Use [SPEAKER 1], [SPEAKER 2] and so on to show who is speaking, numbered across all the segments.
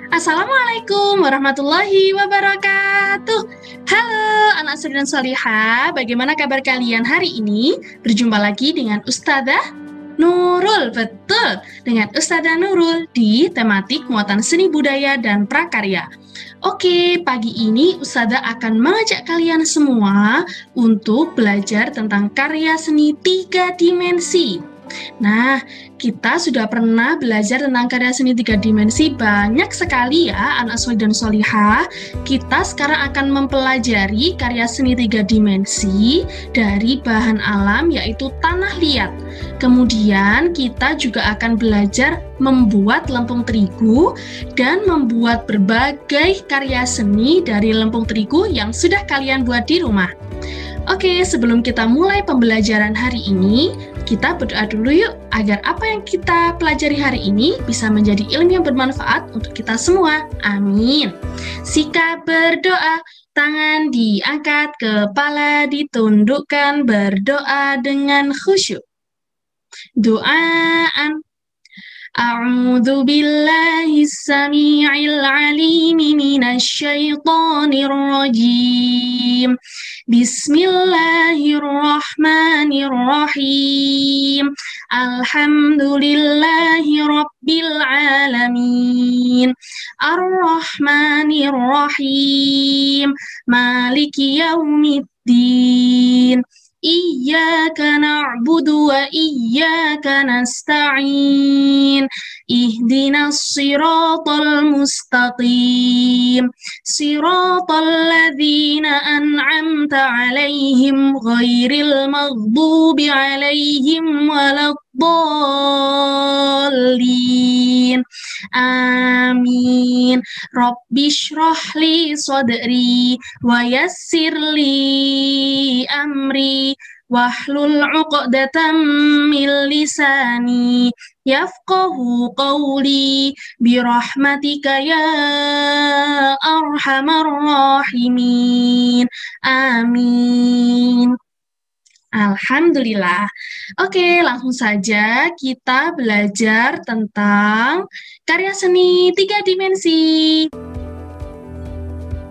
[SPEAKER 1] Assalamualaikum warahmatullahi wabarakatuh. Halo anak suri dan solihah, bagaimana kabar kalian hari ini? Berjumpa lagi dengan Ustadzah Nurul, betul, dengan Ustadzah Nurul di tematik muatan seni budaya dan prakarya. Oke, pagi ini Ustadzah akan mengajak kalian semua untuk belajar tentang karya seni 3 dimensi. Nah, kita sudah pernah belajar tentang karya seni 3 dimensi banyak sekali ya, anak solih dan solihah. Kita sekarang akan mempelajari karya seni 3 dimensi dari bahan alam yaitu tanah liat. Kemudian kita juga akan belajar membuat lempung terigu dan membuat berbagai karya seni dari lempung terigu yang sudah kalian buat di rumah. Oke, sebelum kita mulai pembelajaran hari ini, kita berdoa dulu yuk, agar apa yang kita pelajari hari ini bisa menjadi ilmu yang bermanfaat untuk kita semua. Amin. Sikap berdoa, tangan diangkat, kepala ditundukkan, berdoa dengan khusyuk. Doaan. A'udzu billahi samii'il 'aliim minasy syaithaanir rajiim. Bismillahirrahmanirrahim. Alhamdulillahi rabbil alamin. Ar-Rahmanir-Rahim. Maliki yaumiddin. Iyyaka na'budu wa iyyaka nasta'in. Ihdinas siratal mustaqim. Siratal ladzina an'amta 'alaihim ghairil maghdubi 'alaihim waladdallin. Amin. Rabbi shrah li sadri wa yassir li amri wahlul 'uqdatam min lisani yafqahu qawli birahmatika ya arhamar rahimin. Amin. Alhamdulillah. Oke, langsung saja kita belajar tentang karya seni 3 dimensi.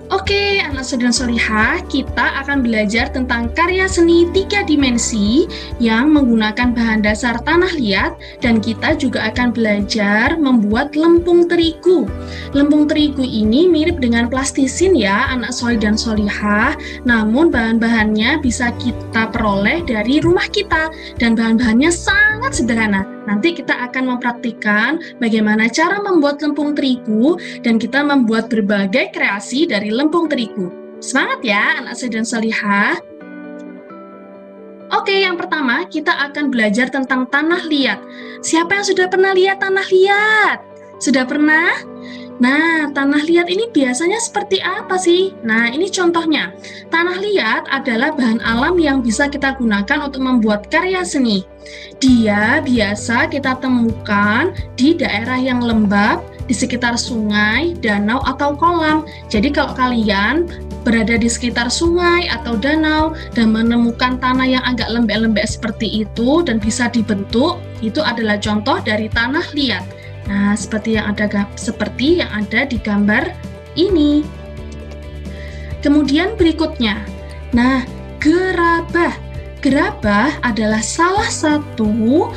[SPEAKER 1] Oke, anak solih dan solihah, kita akan belajar tentang karya seni 3 dimensi yang menggunakan bahan dasar tanah liat, dan kita juga akan belajar membuat lempung terigu. Lempung terigu ini mirip dengan plastisin ya, anak solih dan solihah, namun bahan-bahannya bisa kita peroleh dari rumah kita, dan bahan-bahannya sangat sederhana. Nanti kita akan mempraktikkan bagaimana cara membuat lempung terigu, dan kita membuat berbagai kreasi dari lempung terigu. Semangat ya anak solih dan solihah. Oke, yang pertama kita akan belajar tentang tanah liat. Siapa yang sudah pernah lihat tanah liat? Sudah pernah? Nah, tanah liat ini biasanya seperti apa sih? Nah, ini contohnya. Tanah liat adalah bahan alam yang bisa kita gunakan untuk membuat karya seni. Dia biasa kita temukan di daerah yang lembab, di sekitar sungai, danau, atau kolam. Jadi kalau kalian berada di sekitar sungai atau danau dan menemukan tanah yang agak lembek-lembek seperti itu dan bisa dibentuk, itu adalah contoh dari tanah liat. Nah, seperti yang ada di gambar ini. Kemudian berikutnya, nah, gerabah. Gerabah adalah salah satu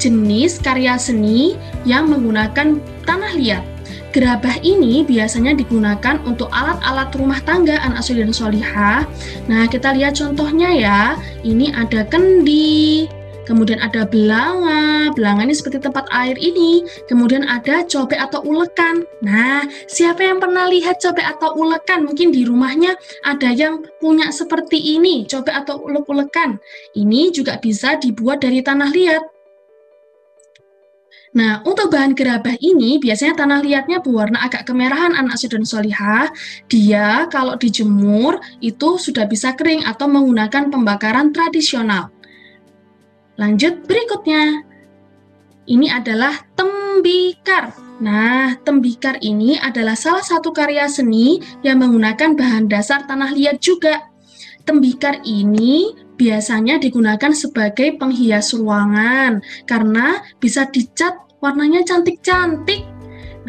[SPEAKER 1] jenis karya seni yang menggunakan tanah liat. Gerabah ini biasanya digunakan untuk alat-alat rumah tangga anak solih dan solihah. Nah, kita lihat contohnya ya. Ini ada kendi, kemudian ada belanga. Belanga ini seperti tempat air ini. Kemudian ada cobek atau ulekan. Nah, siapa yang pernah lihat cobek atau ulekan? Mungkin di rumahnya ada yang punya seperti ini, cobek atau ulek-ulekan. Ini juga bisa dibuat dari tanah liat. Nah, untuk bahan gerabah ini, biasanya tanah liatnya berwarna agak kemerahan anak solih dan solihah. Dia kalau dijemur, itu sudah bisa kering atau menggunakan pembakaran tradisional. Lanjut berikutnya. Ini adalah tembikar. Nah, tembikar ini adalah salah satu karya seni yang menggunakan bahan dasar tanah liat juga. Tembikar ini biasanya digunakan sebagai penghias ruangan karena bisa dicat warnanya cantik-cantik.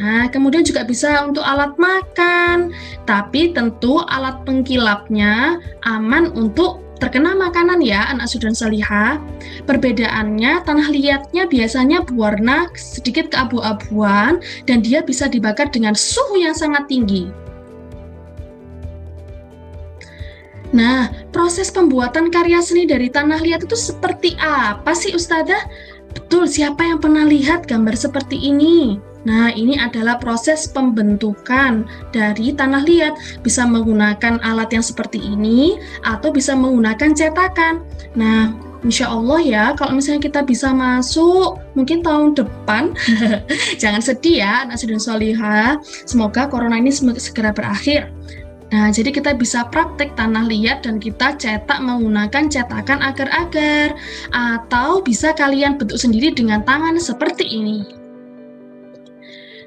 [SPEAKER 1] Nah, kemudian juga bisa untuk alat makan, tapi tentu alat pengkilapnya aman untuk terkena makanan ya, anak suci dan solihah. Perbedaannya, tanah liatnya biasanya berwarna sedikit keabu-abuan dan dia bisa dibakar dengan suhu yang sangat tinggi. Nah, proses pembuatan karya seni dari tanah liat itu seperti apa sih Ustazah? Betul, siapa yang pernah lihat gambar seperti ini? Nah, ini adalah proses pembentukan dari tanah liat. Bisa menggunakan alat yang seperti ini, atau bisa menggunakan cetakan. Nah, insya Allah ya, kalau misalnya kita bisa masuk, mungkin tahun depan, jangan sedih ya, anak suci dan solihah. Semoga corona ini segera berakhir. Nah, jadi kita bisa praktek tanah liat dan kita cetak menggunakan cetakan agar-agar, atau bisa kalian bentuk sendiri dengan tangan seperti ini.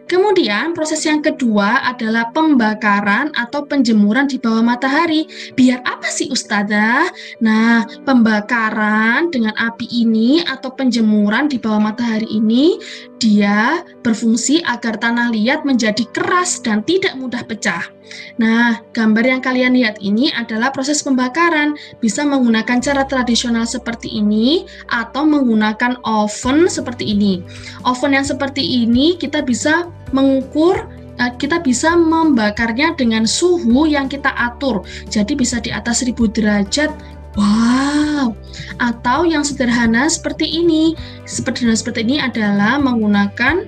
[SPEAKER 1] Kemudian proses yang kedua adalah pembakaran atau penjemuran di bawah matahari. Biar apa sih Ustazah? Nah, pembakaran dengan api ini atau penjemuran di bawah matahari ini, dia berfungsi agar tanah liat menjadi keras dan tidak mudah pecah. Nah, gambar yang kalian lihat ini adalah proses pembakaran. Bisa menggunakan cara tradisional seperti ini atau menggunakan oven seperti ini. Oven yang seperti ini kita bisa mengukur, kita bisa membakarnya dengan suhu yang kita atur. Jadi bisa di atas 1000 derajat. Wow, atau yang sederhana seperti ini. Seperti ini adalah menggunakan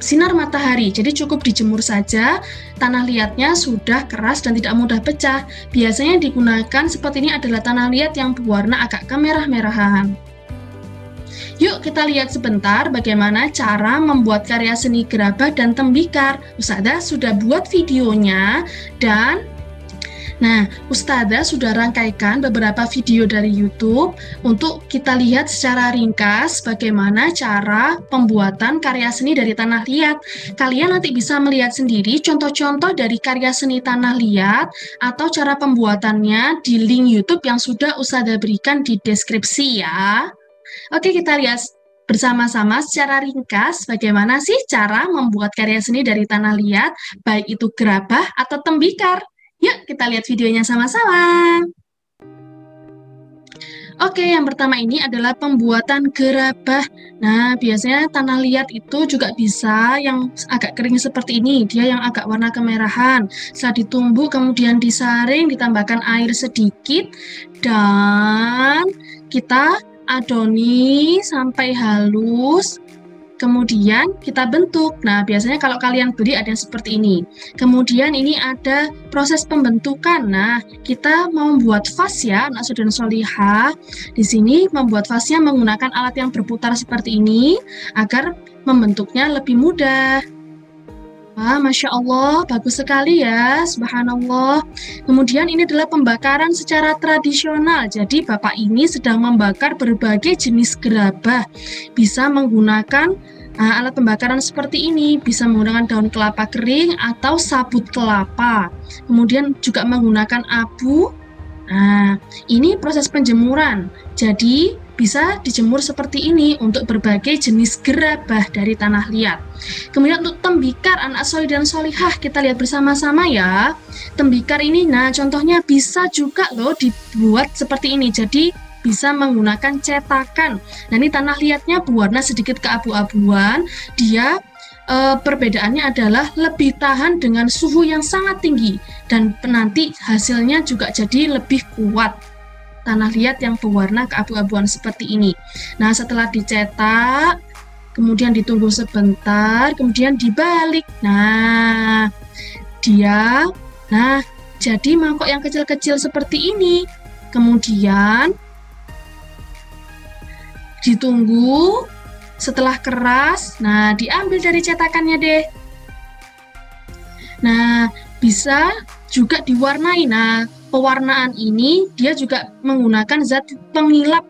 [SPEAKER 1] sinar matahari, jadi cukup dijemur saja, tanah liatnya sudah keras dan tidak mudah pecah. Biasanya digunakan seperti ini adalah tanah liat yang berwarna agak kemerah-merahan. Yuk kita lihat sebentar bagaimana cara membuat karya seni gerabah dan tembikar. Ustazah sudah buat videonya dan Ustazah sudah rangkaikan beberapa video dari YouTube untuk kita lihat secara ringkas bagaimana cara pembuatan karya seni dari tanah liat. Kalian nanti bisa melihat sendiri contoh-contoh dari karya seni tanah liat atau cara pembuatannya di link YouTube yang sudah Ustazah berikan di deskripsi ya. Oke, kita lihat bersama-sama secara ringkas bagaimana sih cara membuat karya seni dari tanah liat, baik itu gerabah atau tembikar. Yuk, kita lihat videonya sama-sama. Oke, yang pertama ini adalah pembuatan gerabah. Nah, biasanya tanah liat itu juga bisa yang agak kering seperti ini, dia yang agak warna kemerahan. Setelah ditumbuk, kemudian disaring, ditambahkan air sedikit, dan kita adoni sampai halus. Kemudian kita bentuk. Nah, biasanya kalau kalian beli ada yang seperti ini. Kemudian ini ada proses pembentukan. Nah, kita mau membuat vas ya, anak suci dan solihah. Di sini membuat vasnya menggunakan alat yang berputar seperti ini agar membentuknya lebih mudah. Wah, Masya Allah, bagus sekali ya, subhanallah. Kemudian ini adalah pembakaran secara tradisional. Jadi Bapak ini sedang membakar berbagai jenis gerabah. Bisa menggunakan alat pembakaran seperti ini, bisa menggunakan daun kelapa kering atau sabut kelapa. Kemudian juga menggunakan abu. Nah, ini proses penjemuran. Jadi bisa dijemur seperti ini untuk berbagai jenis gerabah dari tanah liat. Kemudian untuk tembikar anak solih dan solihah, kita lihat bersama-sama ya. Tembikar ini, nah contohnya bisa juga loh dibuat seperti ini. Jadi bisa menggunakan cetakan. Nah ini tanah liatnya berwarna sedikit keabu-abuan. Dia perbedaannya adalah lebih tahan dengan suhu yang sangat tinggi. Dan nanti hasilnya juga jadi lebih kuat. Tanah liat yang berwarna keabu-abuan seperti ini. Nah, setelah dicetak, kemudian ditunggu sebentar, kemudian dibalik. Nah, jadi mangkok yang kecil-kecil seperti ini. Kemudian ditunggu, setelah keras, nah diambil dari cetakannya deh. Nah, bisa juga diwarnai. Nah, pewarnaan ini dia juga menggunakan zat pengilap,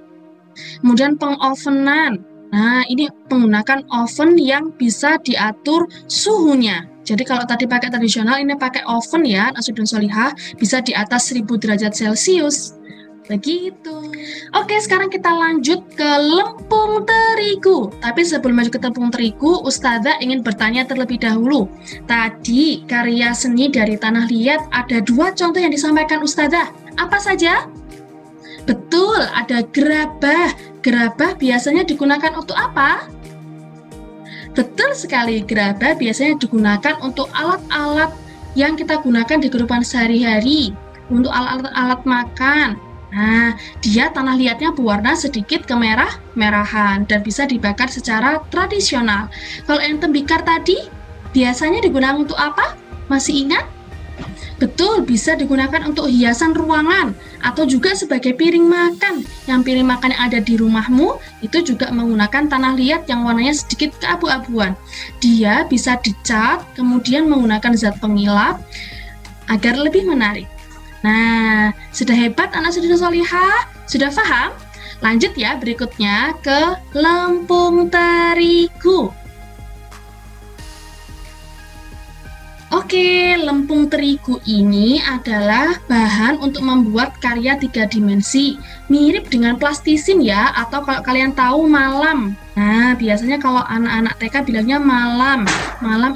[SPEAKER 1] kemudian pengovenan. Nah, ini menggunakan oven yang bisa diatur suhunya. Jadi kalau tadi pakai tradisional, ini pakai oven ya, anak suci dan solihah, bisa di atas 1000 derajat Celcius. Begitu. Oke, sekarang kita lanjut ke lempung terigu. Tapi sebelum masuk ke tepung terigu, Ustazah ingin bertanya terlebih dahulu. Tadi karya seni dari Tanah Liat ada 2 contoh yang disampaikan Ustazah. Apa saja? Betul, ada gerabah. Gerabah biasanya digunakan untuk apa? Betul sekali, gerabah biasanya digunakan untuk alat-alat yang kita gunakan di kehidupan sehari-hari, untuk alat-alat makan. Nah, dia tanah liatnya berwarna sedikit kemerah-merahan dan bisa dibakar secara tradisional. Kalau yang tembikar tadi, biasanya digunakan untuk apa? Masih ingat? Betul, bisa digunakan untuk hiasan ruangan atau juga sebagai piring makan. Yang piring makan yang ada di rumahmu itu juga menggunakan tanah liat yang warnanya sedikit keabu-abuan. Dia bisa dicat, kemudian menggunakan zat pengilap agar lebih menarik. Nah, sudah hebat anak Siti Nursolihah? Sudah paham? Lanjut ya, berikutnya ke lempung terigu. Oke, lempung terigu ini adalah bahan untuk membuat karya 3 dimensi. Mirip dengan plastisin ya, atau kalau kalian tahu malam. Nah, biasanya kalau anak-anak TK bilangnya malam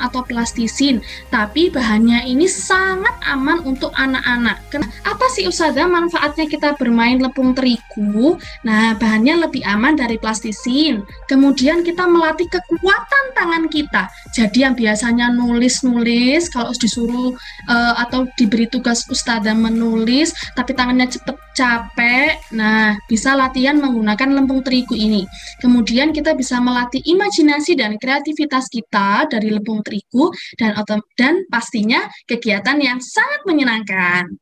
[SPEAKER 1] atau plastisin. Tapi bahannya ini sangat aman untuk anak-anak. Apa sih Ustazah manfaatnya kita bermain lempung terigu? Nah, bahannya lebih aman dari plastisin. Kemudian kita melatih kekuatan tangan kita. Jadi yang biasanya nulis-nulis, kalau disuruh atau diberi tugas Ustazah menulis, tapi tangannya cepet capek, nah bisa latihan menggunakan lempung terigu ini. Kemudian kita bisa melatih imajinasi dan kreativitas kita dari lempung terigu dan pastinya kegiatan yang sangat menyenangkan.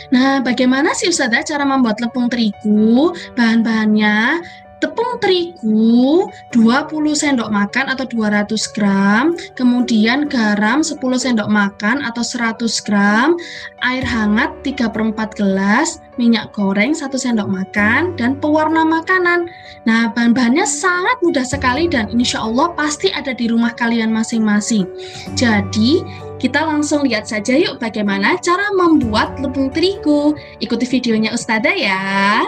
[SPEAKER 1] Nah, bagaimana sih Ustazah cara membuat lempung terigu? Bahan-bahannya tepung terigu 20 sendok makan atau 200 gram, kemudian garam 10 sendok makan atau 100 gram, air hangat 3/4 gelas, minyak goreng 1 sendok makan, dan pewarna makanan. Nah, bahan-bahannya sangat mudah sekali dan insya Allah pasti ada di rumah kalian masing-masing. Jadi, kita langsung lihat saja yuk bagaimana cara membuat lempung terigu. Ikuti videonya Ustazah ya.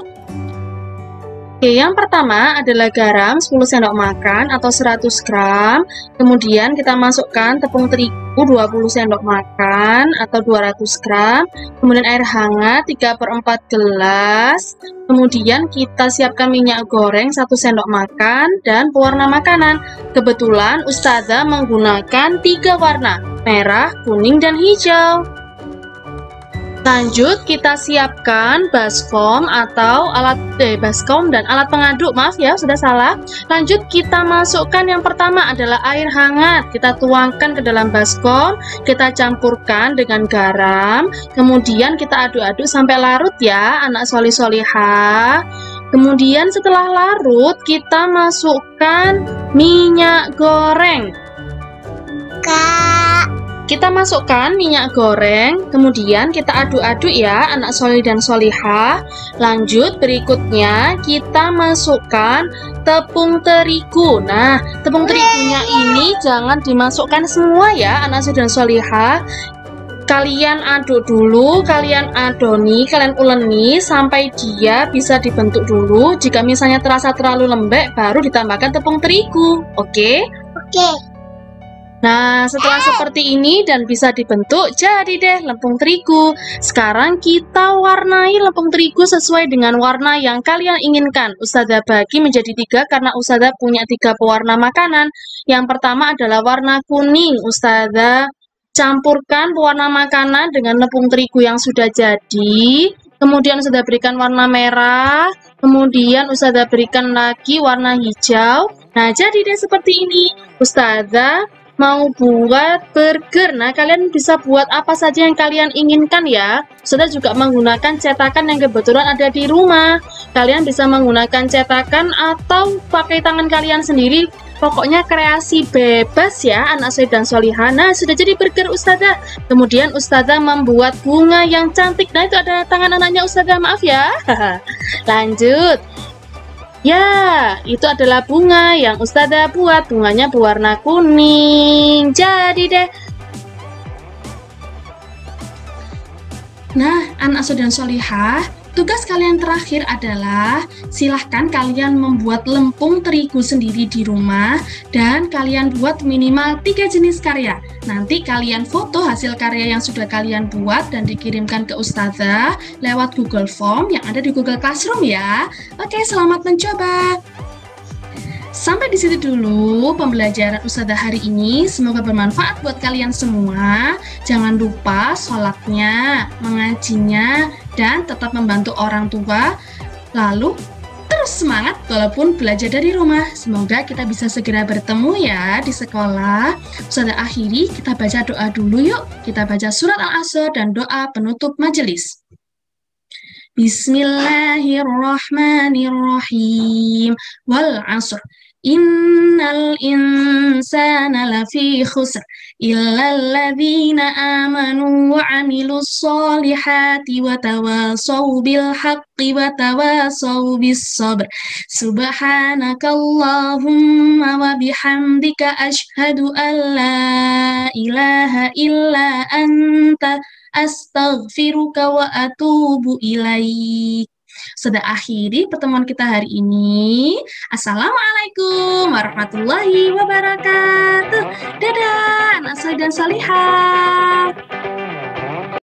[SPEAKER 1] Oke, yang pertama adalah garam 10 sendok makan atau 100 gram. Kemudian kita masukkan tepung terigu 20 sendok makan atau 200 gram. Kemudian air hangat 3/4 gelas. Kemudian kita siapkan minyak goreng 1 sendok makan dan pewarna makanan. Kebetulan Ustazah menggunakan 3 warna, merah, kuning, dan hijau. Lanjut kita siapkan baskom atau baskom dan alat pengaduk, maaf ya sudah salah. Lanjut kita masukkan yang pertama adalah air hangat. Kita tuangkan ke dalam baskom, kita campurkan dengan garam, kemudian kita aduk-aduk sampai larut ya anak solih-solihah. Kemudian setelah larut kita masukkan minyak goreng. Kita masukkan minyak goreng, kemudian kita aduk-aduk ya anak solih dan solihah. Lanjut berikutnya kita masukkan tepung terigu. Nah, tepung terigunya ini jangan dimasukkan semua ya anak solih dan solihah. Kalian aduk dulu, kalian adoni, kalian uleni sampai dia bisa dibentuk dulu. Jika misalnya terasa terlalu lembek, baru ditambahkan tepung terigu. Oke? Oke. Nah, setelah seperti ini dan bisa dibentuk, jadi deh lempung terigu. Sekarang kita warnai lempung terigu sesuai dengan warna yang kalian inginkan. Ustazah bagi menjadi 3 karena Ustazah punya 3 pewarna makanan. Yang pertama adalah warna kuning. Ustazah campurkan pewarna makanan dengan lempung terigu yang sudah jadi. Kemudian Ustazah berikan warna merah. Kemudian Ustazah berikan lagi warna hijau. Nah, jadi deh seperti ini. Ustazah mau buat burger. Nah, kalian bisa buat apa saja yang kalian inginkan ya. Ustazah juga menggunakan cetakan yang kebetulan ada di rumah. Kalian bisa menggunakan cetakan atau pakai tangan kalian sendiri. Pokoknya kreasi bebas ya anak solih dan solihah. Nah, sudah jadi burger Ustazah. Kemudian Ustazah membuat bunga yang cantik. Nah, itu ada tangan anaknya Ustazah, maaf ya. Lanjut. Ya, itu adalah bunga yang Ustazah buat. Bunganya berwarna kuning. Jadi deh. Nah, anak dan solihah, tugas kalian terakhir adalah silahkan kalian membuat lempung terigu sendiri di rumah dan kalian buat minimal 3 jenis karya. Nanti kalian foto hasil karya yang sudah kalian buat dan dikirimkan ke Ustazah lewat Google Form yang ada di Google Classroom ya. Oke, selamat mencoba. Sampai di situ dulu pembelajaran Ustazah hari ini. Semoga bermanfaat buat kalian semua. Jangan lupa sholatnya, mengajinya, dan tetap membantu orang tua. Lalu terus semangat walaupun belajar dari rumah. Semoga kita bisa segera bertemu ya di sekolah. Ustazah akhiri, kita baca doa dulu yuk. Kita baca surat Al-Asr dan doa penutup majelis. Bismillahirrahmanirrahim. Wal 'asr. Innal insana lafi khusr illal ladzina amanu wa 'amilus solihati wa tawasaw bil haqqi wa tawasaw bis sabr. Subhanakallahumma wa bihamdika asyhadu an la ilaha illa anta astaghfiruka wa atubu ilaik. Sudah akhiri pertemuan kita hari ini. Assalamualaikum warahmatullahi wabarakatuh. Dadah, anak soleh dan solihah.